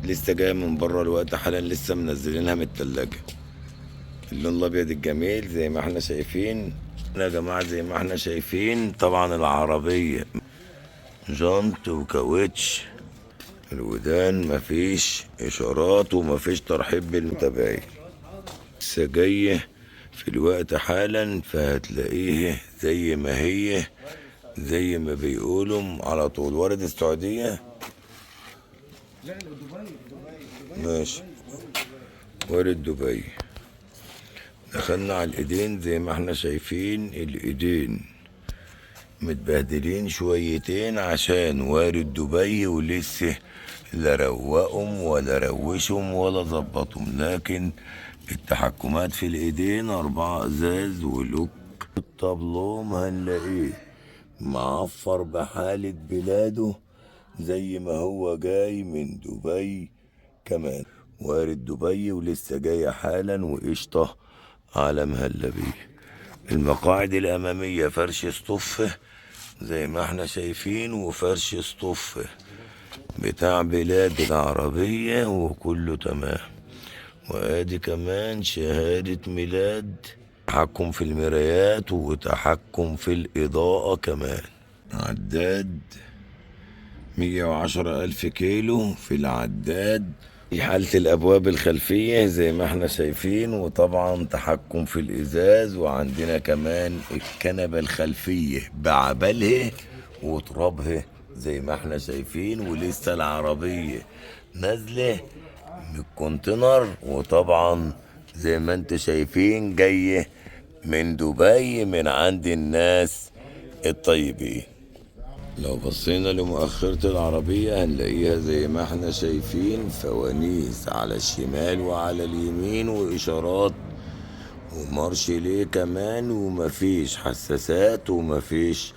لسه جايه من بره الوقت حالا، لسه منزلينها من التلاجة. اللون الابيض الجميل زي ما احنا شايفين يا جماعه، زي ما احنا شايفين. طبعا العربيه جنط وكاوتش، الودان مفيش اشارات ومفيش ترحيب بالمتابعين. لسه جايه في الوقت حالا، فهتلاقيه زي ما هي، زي ما بيقولوا على طول. وارد السعوديه. ماشي، وارد دبي. دخلنا على الايدين زي ما احنا شايفين، الايدين متبهدلين شويتين عشان وارد دبي، ولسه لا روقهم ولا روشهم ولا ظبطهم. لكن التحكمات في الايدين 4 ازاز ولوك. الطابلوم هنلاقيه معفر بحالة بلاده زي ما هو جاي من دبي كمان. وارد دبي ولسه جاية حالا وقشطة على مهلة بيه. المقاعد الأمامية فرش اصطفه زي ما احنا شايفين، وفرش اصطفه بتاع بلاد العربية وكله تمام. وادي كمان شهادة ميلاد، تحكم في المرايات وتحكم في الإضاءة كمان. عداد 110,000 كيلو في العداد. في حالة الأبواب الخلفية زي ما احنا شايفين، وطبعا تحكم في الإزاز. وعندنا كمان الكنبة الخلفية بعبلها وترابها زي ما احنا شايفين. ولسه العربية نازلة من الكونتينر، وطبعا زي ما انتوا شايفين جاية من دبي من عند الناس الطيبين. لو بصينا لمؤخرة العربية هنلاقيها زي ما احنا شايفين، فوانيس على الشمال وعلى اليمين، وإشارات ومارش ليه كمان، ومفيش حساسات ومفيش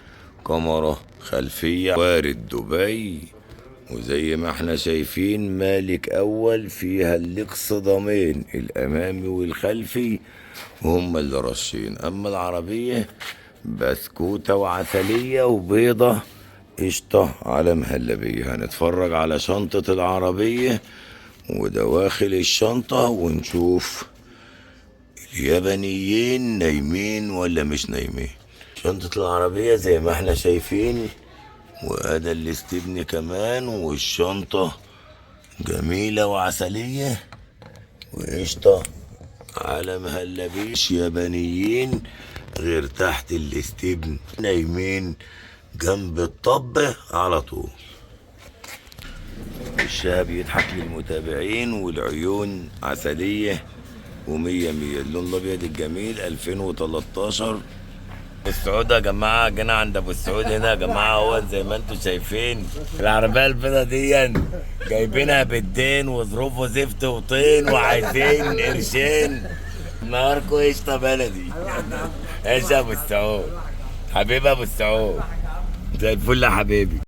كاميرا خلفية. وارد دبي، وزي ما احنا شايفين مالك أول فيها الاقصدامين الأمامي والخلفي وهم اللي رشين. أما العربية بسكوتة وعسلية وبيضة قشطة على مهلبية. هنتفرج على شنطة العربية ودواخل الشنطة ونشوف اليابانيين نايمين ولا مش نايمين. شنطة العربية زي ما احنا شايفين، وادي الاستبن كمان. والشنطة جميلة وعسلية وقشطة على مهلبيش يابانيين، غير تحت الاستبن نايمين جنب الطب على طول. الشهب يضحك للمتابعين والعيون عسلية ومية مية. اللون الأبيض الجميل 2013 السعود يا جماعة. جينا عند أبو السعود هنا يا جماعة، هو زي ما انتوا شايفين العربية البيضة دي جايبينها بالدين وظروفه زفت وطين وعايزين قرشين. نهاركو قشطة بلدي. ايش يا أبو السعود حبيبي، أبو السعود زي الفل يا حبيبي.